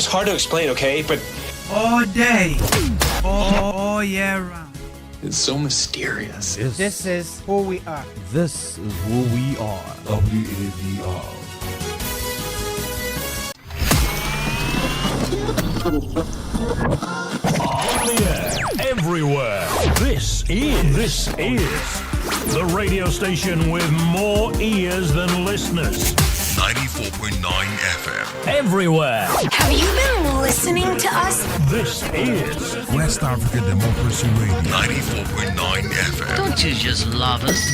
It's hard to explain, okay? But all day, all year round. it's so mysterious. This is who we are. This is who we are. WADR. On the air, everywhere. This is the radio station with more ears than listeners. 94.9 FM. Everywhere. Have you been listening to us? This is West Africa Democracy Radio. 94.9 FM. Don't you just love us?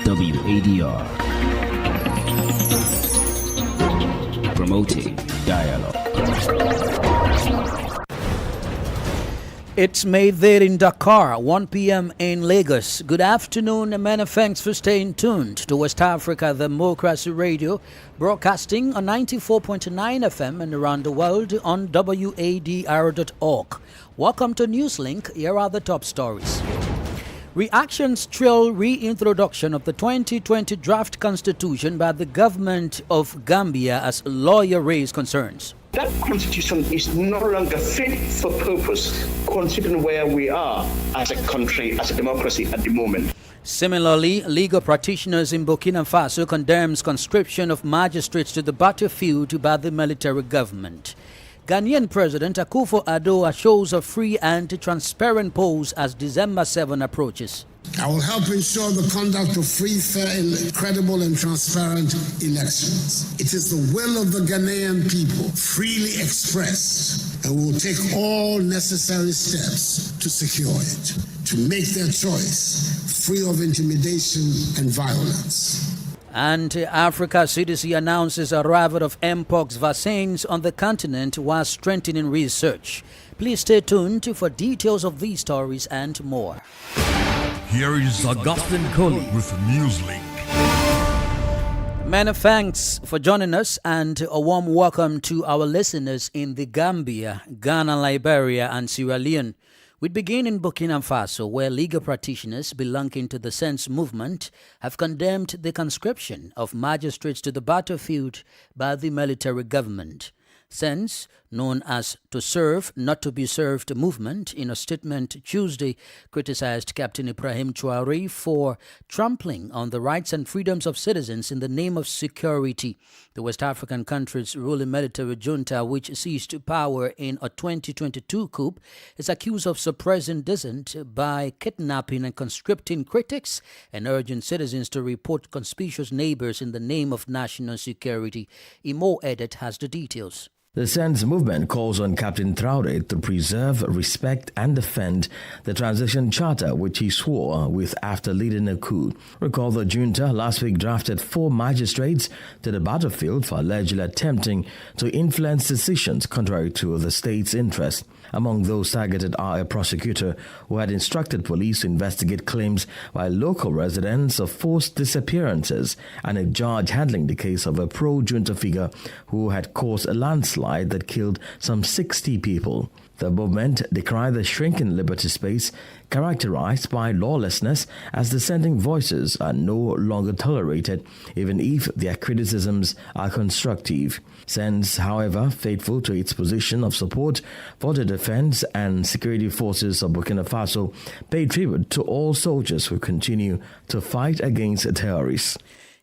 WADR, promoting dialogue. It's May there in Dakar, 1 p.m. in Lagos. Good afternoon and many thanks for staying tuned to West Africa Democracy Radio, broadcasting on 94.9 FM and around the world on WADR.org. Welcome to Newslink. Here are the top stories. Reactions trail reintroduction of the 2020 draft constitution by the government of Gambia as lawyer raise concerns. That constitution is no longer fit for purpose, considering where we are as a country, as a democracy at the moment. Similarly, legal practitioners in Burkina Faso condemns conscription of magistrates to the battlefield by the military government. Ghanaian President Akufo-Addo shows a free and transparent pose as December 7 approaches. I will help ensure the conduct of free, fair, credible and transparent elections. It is the will of the Ghanaian people, freely expressed, and will take all necessary steps to secure it, to make their choice free of intimidation and violence. And Africa CDC announces arrival of Mpox vaccines on the continent while strengthening research. Please stay tuned for details of these stories and more. Here is Augustine Coley with Newslink. Many thanks for joining us and a warm welcome to our listeners in the Gambia, Ghana, Liberia and Sierra Leone. We begin in Burkina Faso, where legal practitioners belonging to the Sense movement have condemned the conscription of magistrates to the battlefield by the military government. Sense, known as To Serve, Not to Be Served movement, in a statement Tuesday, criticized Captain Ibrahim Traoré for trampling on the rights and freedoms of citizens in the name of security. The West African country's ruling military junta, which seized power in a 2022 coup, is accused of suppressing dissent by kidnapping and conscripting critics and urging citizens to report conspicuous neighbors in the name of national security. Imo Edet has the details. The Sense movement calls on Captain Traoré to preserve, respect and defend the transition charter which he swore with after leading a coup. Recall the junta last week drafted 4 magistrates to the battlefield for allegedly attempting to influence decisions contrary to the state's interest. Among those targeted are a prosecutor who had instructed police to investigate claims by local residents of forced disappearances and a judge handling the case of a pro-junta figure who had caused a landslide that killed some 60 people. The movement decried the shrinking liberty space characterized by lawlessness, as dissenting voices are no longer tolerated, even if their criticisms are constructive. Sense, however, faithful to its position of support for the defense and security forces of Burkina Faso, paid tribute to all soldiers who continue to fight against terrorists.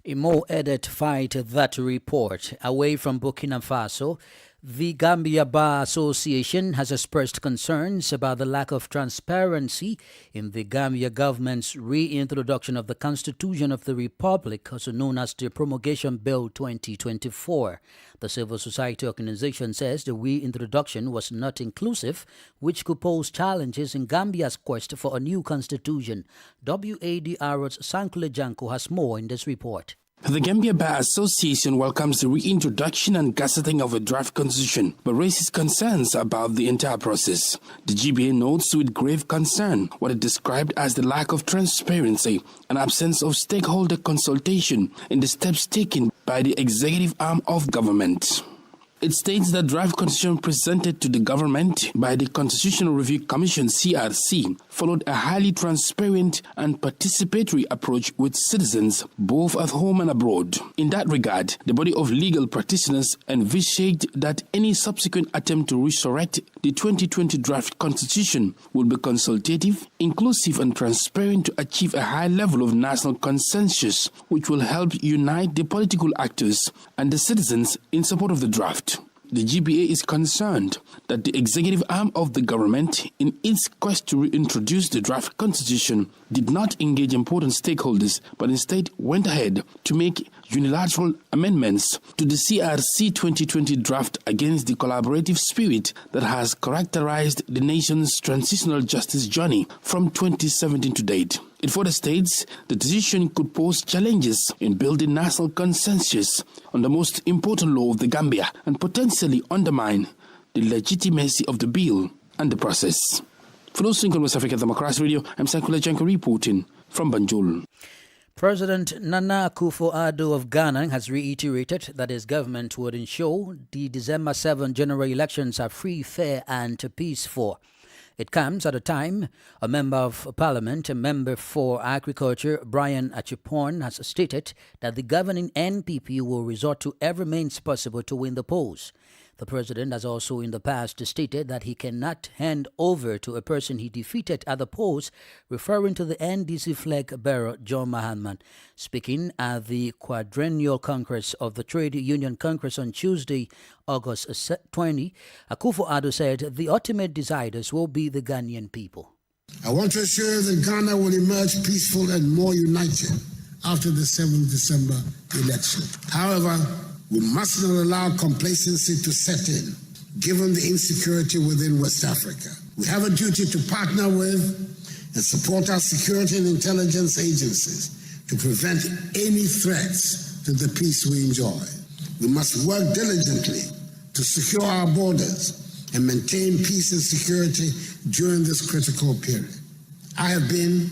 Imo Edet fight that report. Away from Burkina Faso, the Gambia Bar Association has expressed concerns about the lack of transparency in the Gambia government's reintroduction of the Constitution of the Republic, also known as the Promulgation Bill 2024. The civil society organization says the reintroduction was not inclusive, which could pose challenges in Gambia's quest for a new constitution. WADR's Sankule Janko has more in this report. The Gambia Bar Association welcomes the reintroduction and gazetting of a draft constitution, but raises concerns about the entire process. The GBA notes with grave concern what it described as the lack of transparency and absence of stakeholder consultation in the steps taken by the executive arm of government. It states that draft constitution presented to the government by the Constitutional Review Commission (CRC) followed a highly transparent and participatory approach with citizens both at home and abroad. In that regard, the body of legal practitioners envisaged that any subsequent attempt to resurrect the 2020 draft constitution will be consultative, inclusive and transparent to achieve a high level of national consensus, which will help unite the political actors and the citizens in support of the draft. The GBA is concerned that the executive arm of the government, in its quest to reintroduce the draft constitution, did not engage important stakeholders, but instead went ahead to make unilateral amendments to the CRC 2020 draft against the collaborative spirit that has characterized the nation's transitional justice journey from 2017 to date. It further states the decision could pose challenges in building national consensus on the most important law of the Gambia and potentially undermine the legitimacy of the bill and the process. For those in West Africa Democracy Radio, I'm Sankula Janko reporting from Banjul. President Nana Akufo-Addo of Ghana has reiterated that his government would ensure the December 7 general elections are free, fair and peaceful. It comes at a time a member of parliament, a member for agriculture, Brian Achipon, has stated that the governing NPP will resort to every means possible to win the polls. The president has also in the past stated that he cannot hand over to a person he defeated at the polls, referring to the NDC flag bearer John Mahama. Speaking at the quadrennial Congress of the Trade Union Congress on Tuesday, August 20, Akufo-Addo said the ultimate deciders will be the Ghanaian people. I want to assure that Ghana will emerge peaceful and more united after the 7th December election. However, we must not allow complacency to set in, given the insecurity within West Africa. We have a duty to partner with and support our security and intelligence agencies to prevent any threats to the peace we enjoy. We must work diligently to secure our borders and maintain peace and security during this critical period. I have been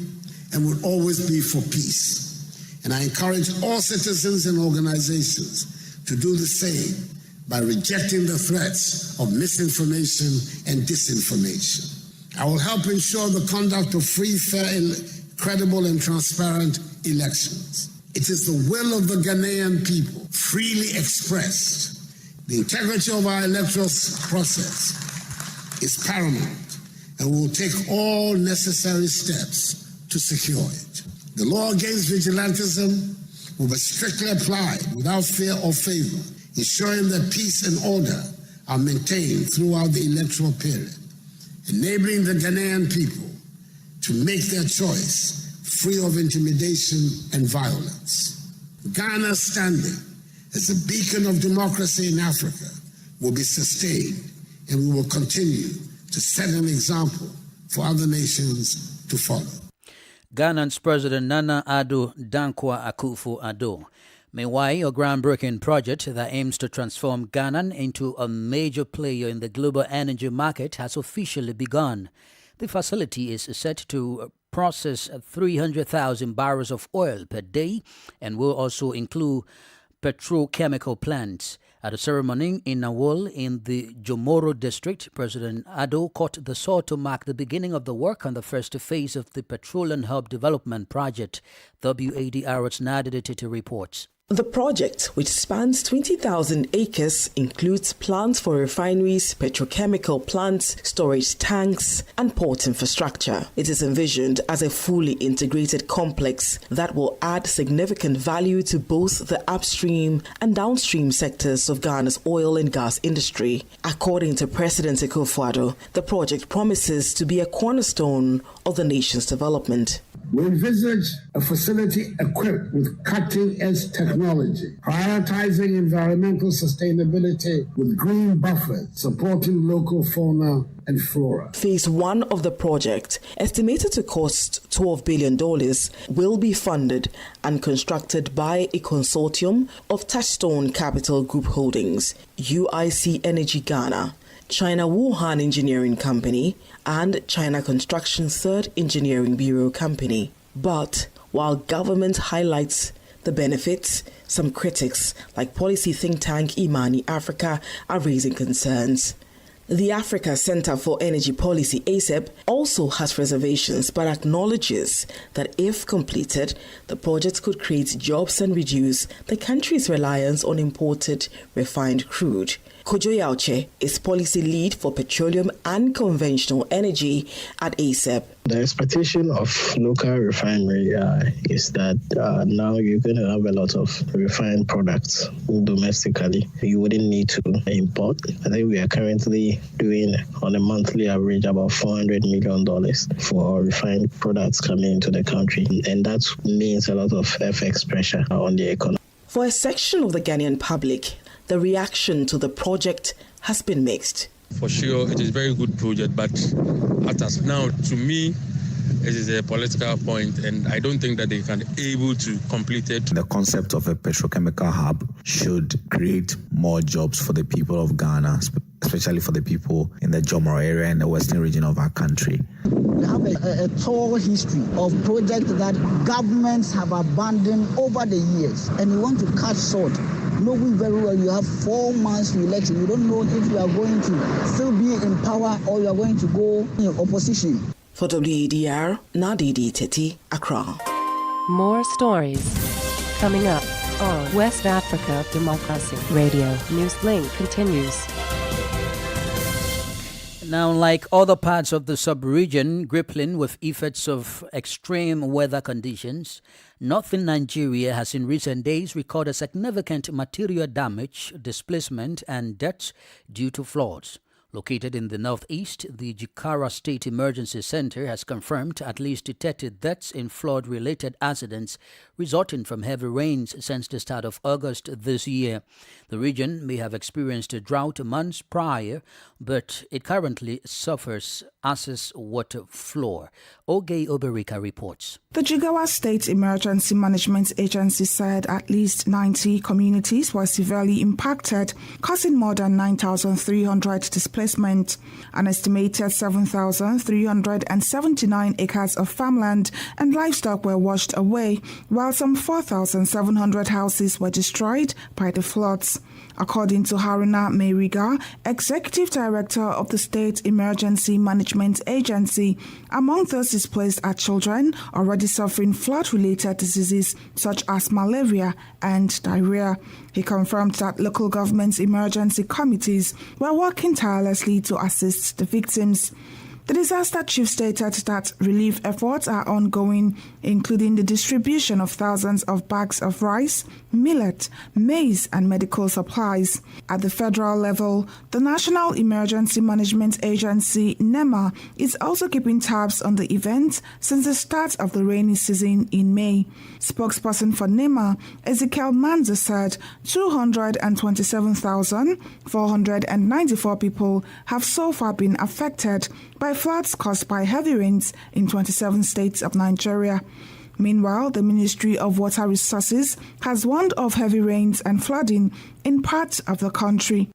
and will always be for peace, and I encourage all citizens and organizations to do the same by rejecting the threats of misinformation and disinformation. I will help ensure the conduct of free, fair, credible and transparent elections. It is the will of the Ghanaian people, freely expressed. The integrity of our electoral process is paramount, and we will take all necessary steps to secure it. The law against vigilantism will be strictly applied without fear or favor, ensuring that peace and order are maintained throughout the electoral period, enabling the Ghanaian people to make their choice free of intimidation and violence. Ghana's standing as a beacon of democracy in Africa will be sustained, and we will continue to set an example for other nations to follow. Ghana's President Nana Addo Dankwa Akufo-Addo. Meanwhile, a groundbreaking project that aims to transform Ghana into a major player in the global energy market has officially begun. The facility is set to process 300,000 barrels of oil per day and will also include petrochemical plants. At a ceremony in Nawol in the Jomoro district, President Addo cut the saw to mark the beginning of the work on the first phase of the Petroleum Hub Development Project. WADR's Nadia Titi reports. The project, which spans 20,000 acres, includes plants for refineries, petrochemical plants, storage tanks, and port infrastructure. It is envisioned as a fully integrated complex that will add significant value to both the upstream and downstream sectors of Ghana's oil and gas industry. According to President Akufo-Addo, the project promises to be a cornerstone of the nation's development. We envisage a facility equipped with cutting-edge technology, prioritizing environmental sustainability with green buffers, supporting local fauna and flora. Phase 1 of the project, estimated to cost $12 billion, will be funded and constructed by a consortium of Touchstone Capital Group Holdings, UIC Energy Ghana, China Wuhan Engineering Company, and China Construction Third Engineering Bureau Company. But while government highlights the benefits, Some critics, like policy think tank Imani Africa, are raising concerns. The Africa Center for Energy Policy, ACEP, also has reservations but acknowledges that if completed, the project could create jobs and reduce the country's reliance on imported refined crude. Kojo Yauche is policy lead for petroleum and conventional energy at ACEP. The expectation of local refinery is that now you're going to have a lot of refined products domestically. You wouldn't need to import. I think we are currently doing on a monthly average about $400 million for refined products coming into the country. And that means a lot of FX pressure on the economy. For a section of the Ghanaian public, the reaction to the project has been mixed. For sure, it is a very good project, but as now, to me, it is a political point, and I don't think that they can be able to complete it. The concept of a petrochemical hub should create more jobs for the people of Ghana, especially for the people in the Jomoro area and the western region of our country. We have a tall history of projects that governments have abandoned over the years, and you want to cut short, knowing very well you have 4 months to election. You don't know if you are going to still be in power or you are going to go in opposition. For WADR, Nadidi Teti, Accra. More stories coming up on West Africa Democracy Radio. Newslink continues. Now, like other parts of the sub-region grappling with effects of extreme weather conditions, northern Nigeria has in recent days recorded significant material damage, displacement, and deaths due to floods. Located in the northeast, the Dakar State Emergency Center has confirmed at least 30 deaths in flood-related accidents resulting from heavy rains since the start of August this year. The region may have experienced a drought months prior, but it currently suffers excess water flow. Oge Oberika reports. The Jigawa State Emergency Management Agency said at least 90 communities were severely impacted, causing more than 9,300 displacement. An estimated 7,379 acres of farmland and livestock were washed away, while some 4,700 houses were destroyed by the floods. According to Haruna Meriga, Executive Director of the State Emergency Management Agency, among those displaced are children already suffering flood-related diseases such as malaria and diarrhea. He confirmed that local government emergency committees were working tirelessly to assist the victims. The disaster chief stated that relief efforts are ongoing, including the distribution of thousands of bags of rice, millet, maize, and medical supplies. At the federal level, the National Emergency Management Agency, NEMA, is also keeping tabs on the event since the start of the rainy season in May. Spokesperson for NEMA, Ezekiel Manza, said 227,494 people have so far been affected by floods caused by heavy rains in 27 states of Nigeria. Meanwhile, the Ministry of Water Resources has warned of heavy rains and flooding in parts of the country.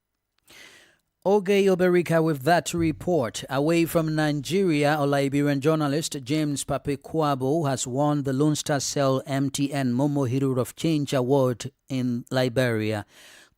Oge Oberika with that report. Away from Nigeria, a Liberian journalist, James Pape Kwabo, has won the Lone Star Cell MTN Momo Hero of Change Award in Liberia.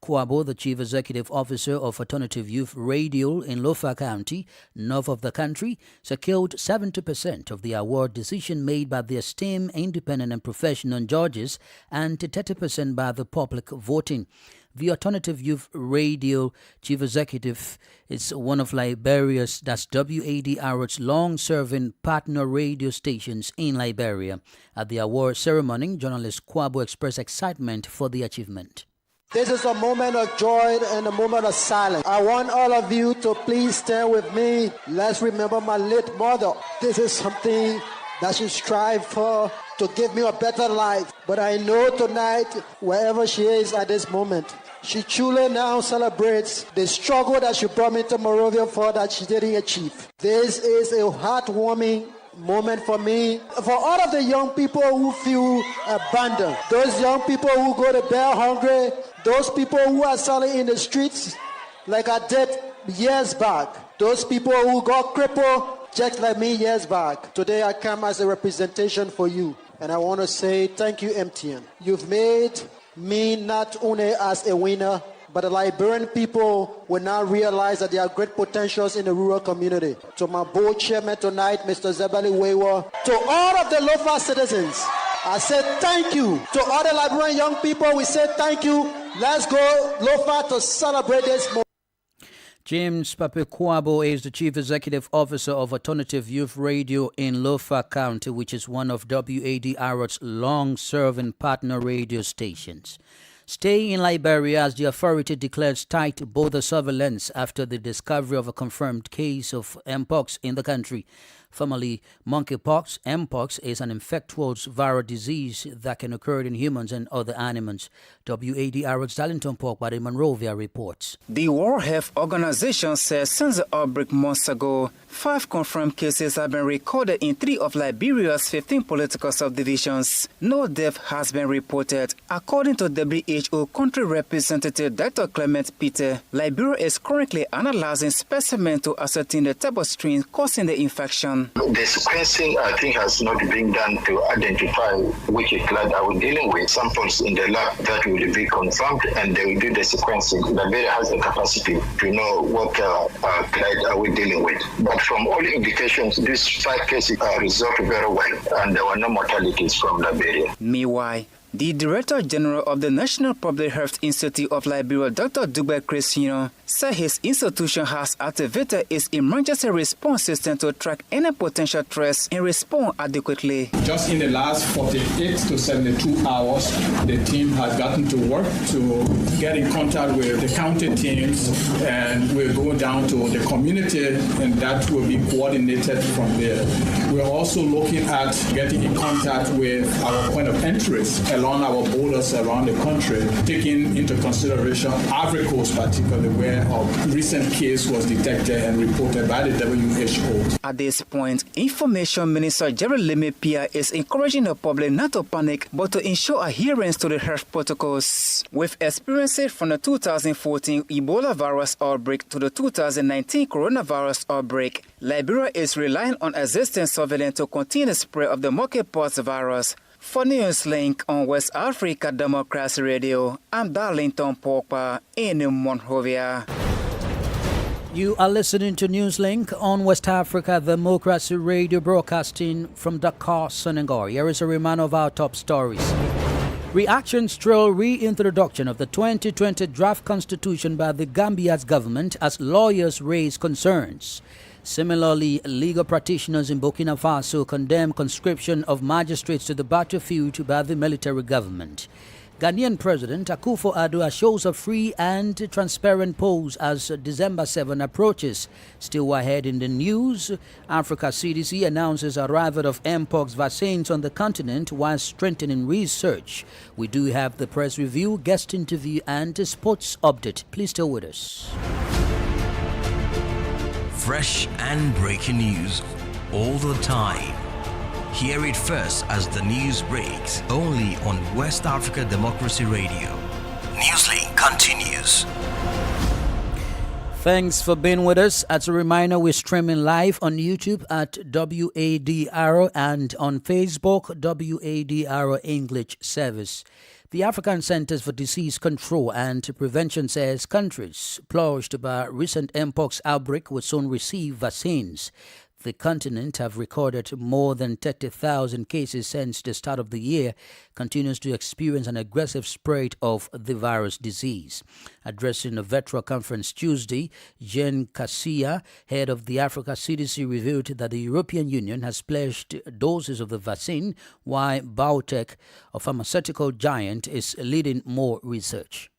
Kwabo, the Chief Executive Officer of Alternative Youth Radio in Lofa County, north of the country, secured 70% of the award decision made by the esteemed independent and professional judges and 30% by the public voting. The Alternative Youth Radio Chief Executive is one of Liberia's, that's WADR's long-serving partner radio stations in Liberia. At the award ceremony, journalist Kwabo expressed excitement for the achievement. This is a moment of joy and a moment of silence. I want all of you to please stand with me. Let's remember my late mother. This is something that she strived for to give me a better life. But I know tonight, wherever she is at this moment, she truly now celebrates the struggle that she brought me to Monrovia for that she didn't achieve. This is a heartwarming moment for me. For all of the young people who feel abandoned, those young people who go to bed hungry, those people who are selling in the streets like I did years back, those people who got crippled just like me years back. Today I come as a representation for you. And I want to say thank you, MTN. You've made me not only as a winner, but the Liberian people will now realize that there are great potentials in the rural community. To my board chairman tonight, Mr. Zebeli Wewa, to all of the Lofa citizens, I said thank you. To all the Liberian young people, we say thank you. Let's go Lofa to celebrate this moment. James Papekwabo is the Chief Executive Officer of Alternative Youth Radio in Lofa County, which is one of WADR's long-serving partner radio stations. Staying in Liberia as the authority declares tight border surveillance after the discovery of a confirmed case of Mpox in the country. Formerly monkeypox, Mpox is an infectious viral disease that can occur in humans and other animals. WADR's Darlington Pork by the Monrovia reports. The World Health Organization says since the outbreak months ago, 5 confirmed cases have been recorded in 3 of Liberia's 15 political subdivisions. No death has been reported. According to WHO Country Representative Dr. Clement Peter, Liberia is currently analyzing specimens to ascertain the type of strain causing the infection. The sequencing, I think, has not been done to identify which clade are we dealing with. Samples in the lab that will be confirmed, and they will do the sequencing. Liberia has the capacity to know what clade are we dealing with. But from all indications, these 5 cases are resolved very well, and there were no mortalities from Liberia. Meanwhile, the Director General of the National Public Health Institute of Liberia, Dr. Dugbe Crescino, said his institution has activated its emergency response system to track any potential threats and respond adequately. Just in the last 48 to 72 hours, the team has gotten to work to get in contact with the county teams, and we'll go down to the community, and that will be coordinated from there. We're also looking at getting in contact with our point of interest along our borders around the country, taking into consideration Ivory Coast particularly, where a recent case was detected and reported by the WHO. At this point, Information Minister Jerry Lemepia is encouraging the public not to panic, but to ensure adherence to the health protocols. With experiences from the 2014 Ebola virus outbreak to the 2019 coronavirus outbreak, Liberia is relying on existing surveillance to contain the spread of the monkeypox virus. For Newslink on West Africa Democracy Radio, I'm Darlington Porkpa in Monrovia. You are listening to Newslink on West Africa Democracy Radio, broadcasting from Dakar, Senegal. Here is a reminder of our top stories. Reactions trail reintroduction of the 2020 draft constitution by the Gambia's government as lawyers raise concerns. Similarly, legal practitioners in Burkina Faso condemn conscription of magistrates to the battlefield by the military government. Ghanaian President Akufo-Addo shows a free and transparent polls as December 7 approaches. Still ahead in the news, Africa CDC announces arrival of Mpox vaccines on the continent while strengthening research. We do have the press review, guest interview, and a sports update. Please stay with us. Fresh and breaking news all the time. Hear it first as the news breaks, only on West Africa Democracy Radio. Newslink continues. Thanks for being with us. As a reminder, we're streaming live on YouTube at WADR and on Facebook, WADR English Service. The African Centers for Disease Control and Prevention says countries plagued by recent Mpox outbreak will soon receive vaccines. The continent have recorded more than 30,000 cases since the start of the year, continues to experience an aggressive spread of the virus disease. Addressing a virtual conference Tuesday, Jean Cassia, head of the Africa CDC, revealed that the European Union has pledged doses of the vaccine, while biotech, a pharmaceutical giant, is leading more research.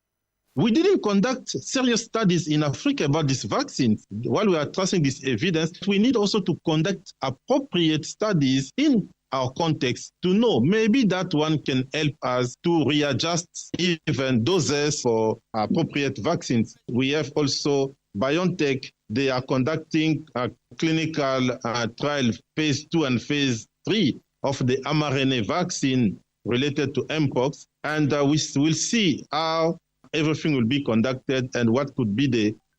We didn't conduct serious studies in Africa about this vaccine. While we are tracing this evidence, we need also to conduct appropriate studies in our context to know maybe that one can help us to readjust even doses for appropriate vaccines. We have also BioNTech. They are conducting a clinical trial phase 2 and phase 3 of the mRNA vaccine related to Mpox. And we will see how everything will be conducted and what could be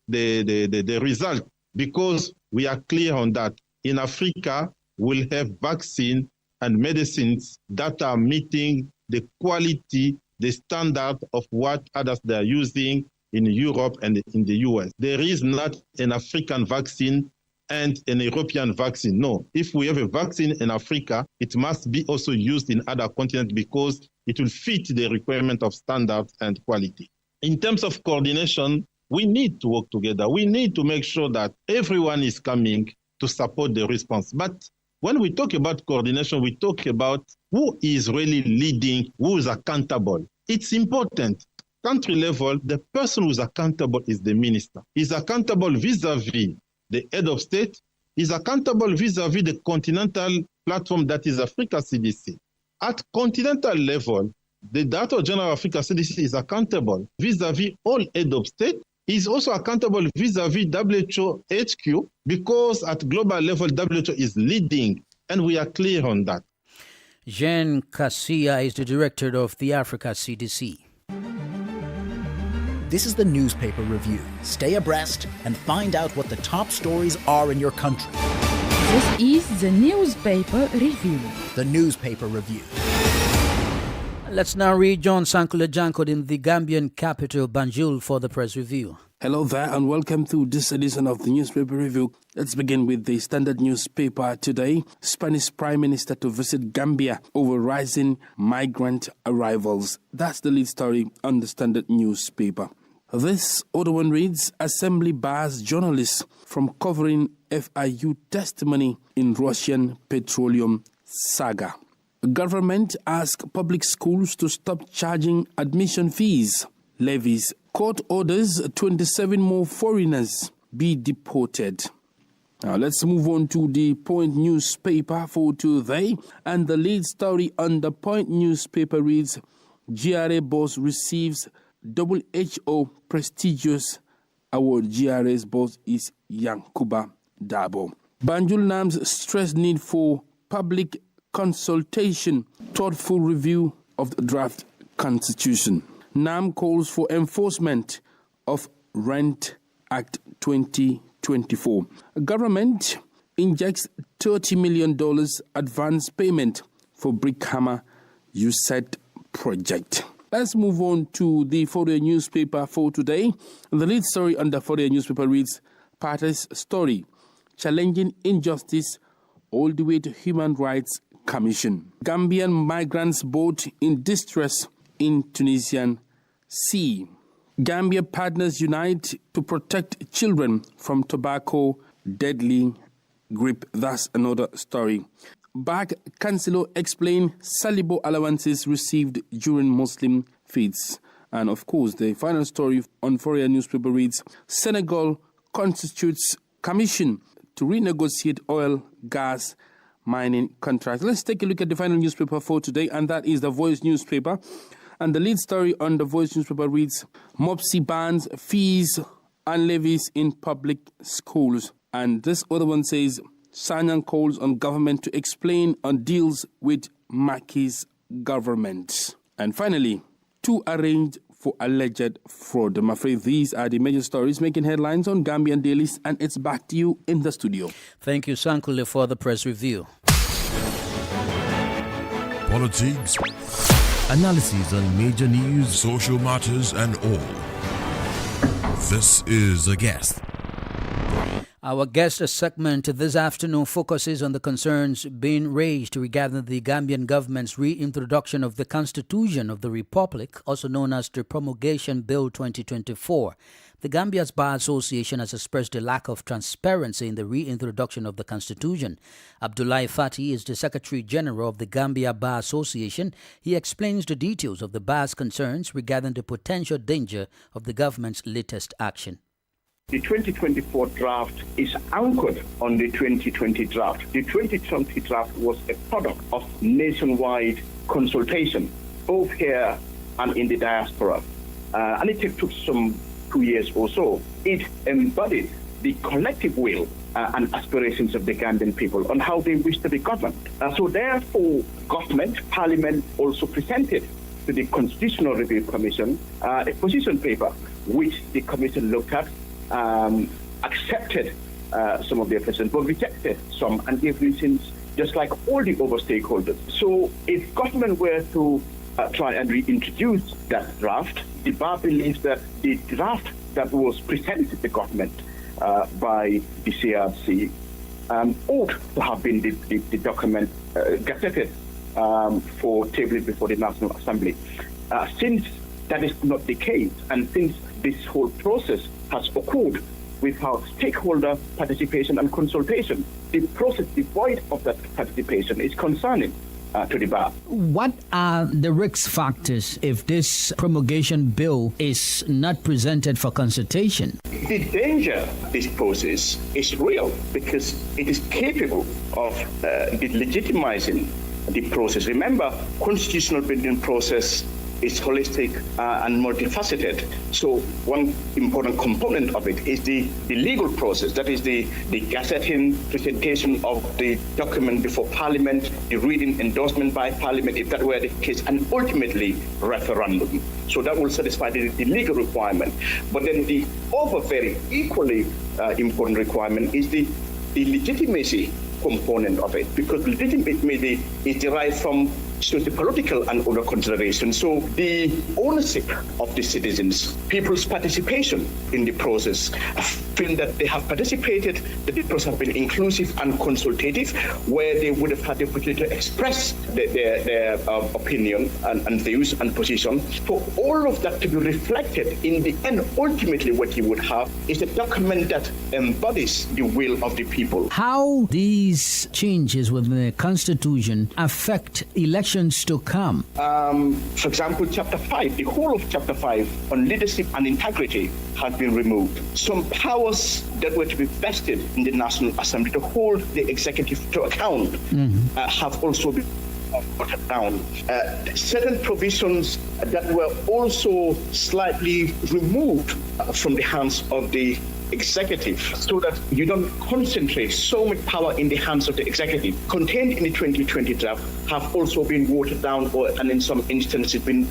the result, because we are clear on that. In Africa, we'll have vaccine and medicines that are meeting the quality the standard of what others they are using in Europe and in the US. There is not an African vaccine and an European vaccine. No, if we have a vaccine in Africa, it must be also used in other continents because it will fit the requirement of standards and quality. In terms of coordination, we need to work together. We need to make sure that everyone is coming to support the response. But when we talk about coordination, we talk about who is really leading, who is accountable. It's important. Country level, the person who is accountable is the minister. He's accountable vis-a-vis the head of state, is accountable vis-a-vis the continental platform that is Africa CDC. At continental level, the Director General of Africa CDC is accountable vis-a-vis all head of state. He's also accountable vis-a-vis WHO HQ because at global level, WHO is leading, and we are clear on that. Jean Cassia is the director of the Africa CDC. This is the newspaper review. Stay abreast and find out what the top stories are in your country. This is the newspaper review. The newspaper review. Let's now read John Sankula Jankod in the Gambian capital, Banjul, for the press review. Hello there and welcome to this edition of the newspaper review. Let's begin with the Standard newspaper today. Spanish Prime Minister to visit Gambia over rising migrant arrivals. That's the lead story on the Standard newspaper. This other one reads, Assembly bars journalists from covering FIU testimony in Russian petroleum saga. Government asks public schools to stop charging admission fees. Levies. Court orders 27 more foreigners be deported. Now let's move on to the Point newspaper for today. And the lead story on the Point newspaper reads, GRA boss receives WHO prestigious award. GRA's boss is Yankuba Dabo. Banjul NAM's stress need for public consultation, thoughtful review of the draft constitution. NAM calls for enforcement of Rent Act 2024. Government injects $30 million advance payment for Brickhammer USET project. Let's move on to the Fourier newspaper for today. The lead story on the Fourier newspaper reads, Party's story, challenging injustice all the way to Human Rights Commission. Gambian migrants boat in distress in Tunisian sea. Gambia partners unite to protect children from tobacco deadly grip. That's another story. Back Councilor explain Salibo allowances received during Muslim feasts. And of course, the final story on Fourier newspaper reads, Senegal constitutes commission to renegotiate oil, gas, mining contracts. Let's take a look at the final newspaper for today, and that is the Voice newspaper. And the lead story on the Voice newspaper reads, MOPSI bans fees and levies in public schools. And this other one says, Sanyang calls on government to explain on deals with Maki's government. And finally, 2 arraigned for alleged fraud. I'm afraid these are the major stories making headlines on Gambian dailies, and it's back to you in the studio. Thank you, Sankule, for the press review. Politics, analysis on major news, social matters, and all. This is A Guest. Our guest segment this afternoon focuses on the concerns being raised regarding the Gambian government's reintroduction of the Constitution of the Republic, also known as the Promulgation Bill 2024. The Gambia's Bar Association has expressed a lack of transparency in the reintroduction of the Constitution. Abdullahi Fati is the Secretary General of the Gambia Bar Association. He explains the details of the bar's concerns regarding the potential danger of the government's latest action. The 2024 draft is anchored on the 2020 draft. The 2020 draft was a product of nationwide consultation, both here and in the diaspora. And it took some 2 years or so. It embodied the collective will and aspirations of the Gambian people on how they wish to be governed. So therefore, government, parliament also presented to the Constitutional Review Commission a position paper, which the commission looked at, accepted some of their questions, but rejected some and gave reasons just like all the other stakeholders. So if government were to try and reintroduce that draft. The bar believes that the draft that was presented to the government by the CRC ought to have been the document gazetted for tabling before the National Assembly. Since that is not the case, and since this whole process has occurred without stakeholder participation and consultation, the process devoid of that participation is concerning to the bar. What are the risk factors if this promulgation bill is not presented for consultation? The danger of this process is real because it is capable of legitimizing the process. Remember, constitutional building process is holistic and multifaceted. So one important component of it is the legal process. That is the gazetting, presentation of the document before Parliament, the reading, endorsement by Parliament, if that were the case, and ultimately referendum. So that will satisfy the legal requirement. But then the other very equally important requirement is the legitimacy component of it, because legitimacy is derived from socio-political and other considerations. So the ownership of the citizens, people's participation in the process, feel that they have participated, that the process has been inclusive and consultative, where they would have had the opportunity to express their opinion and views and position. For all of that to be reflected in the end, ultimately what you would have is a document that embodies the will of the people. How these changes within the Constitution affect elections to come? For example, Chapter 5, the whole of Chapter 5 on leadership and integrity has been removed. Some powers that were to be vested in the National Assembly to hold the executive to account have also been watered down. Certain provisions that were also slightly removed from the hands of the executive, so that you don't concentrate so much power in the hands of the executive, contained in the 2020 draft, have also been watered down, and in some instances been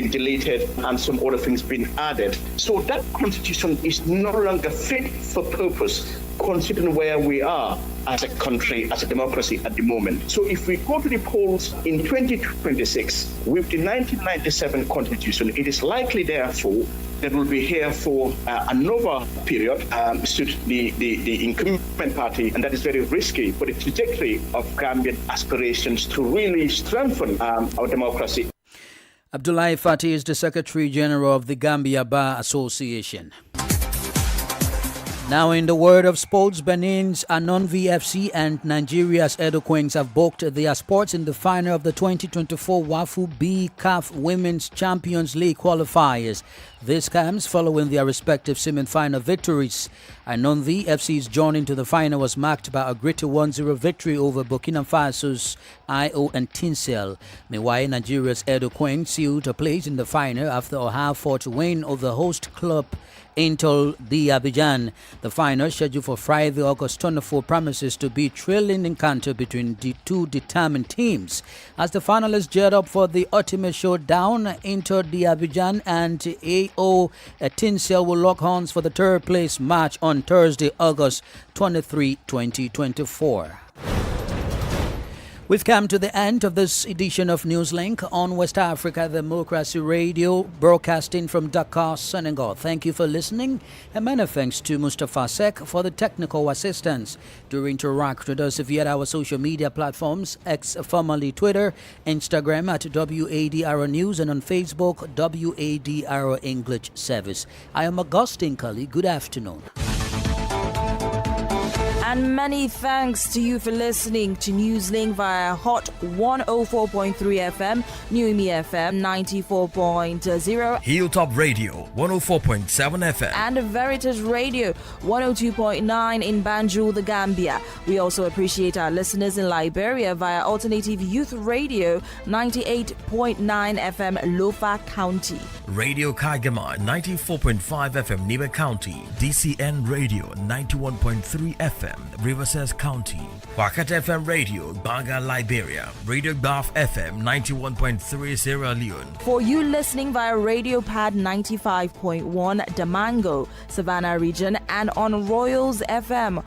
deleted, and some other things been added. So that constitution is no longer fit for purpose, considering where we are as a country, as a democracy at the moment. So if we go to the polls in 2026 with the 1997 constitution, it is likely, therefore, that will be here for another period, should the incumbent party, and that is very risky for the trajectory of Gambian aspirations to really strengthen our democracy. Abdullahi Fatih is the Secretary General of the Gambia Bar Association. Now, in the world of sports, Benin's Anon VFC and Nigeria's Edo Queens have booked their sports in the final of the 2024 WAFU B CAF Women's Champions League qualifiers. This comes following their respective semi-final victories. Anon VFC's journey to the final was marked by a gritty 1-0 victory over Burkina Faso's IO and Tinsel. Meanwhile, Nigeria's Edo Queens sealed a place in the final after a half-fought win over host club Intel de Abidjan. The final, scheduled for Friday, August 24, promises to be a thrilling encounter between the two determined teams. As the finalists geared up for the ultimate showdown, Intel de Abidjan and AO Tinsel will lock horns for the third place match on Thursday, August 23, 2024. We've come to the end of this edition of Newslink on West Africa Democracy Radio, broadcasting from Dakar, Senegal. Thank you for listening, and many thanks to Mustafa Sek for the technical assistance. Do interact with us via our social media platforms, X formerly Twitter, Instagram at WADR News, and on Facebook, WADR English Service. I am Augustine Cully. Good afternoon. And many thanks to you for listening to Newslink via Hot 104.3 FM, Newmi FM 94.0, Hilltop Radio 104.7 FM, and Veritas Radio 102.9 in Banjul, the Gambia. We also appreciate our listeners in Liberia via Alternative Youth Radio 98.9 FM, Lofa County, Radio Kagama 94.5 FM, Nibe County, DCN Radio 91.3 FM, Riverside County, Wakat FM Radio, Banga, Liberia, Radio Baf FM 91.3 Sierra Leone. For you listening via Radio Pad 95.1 Damango, Savannah region, and on Royals FM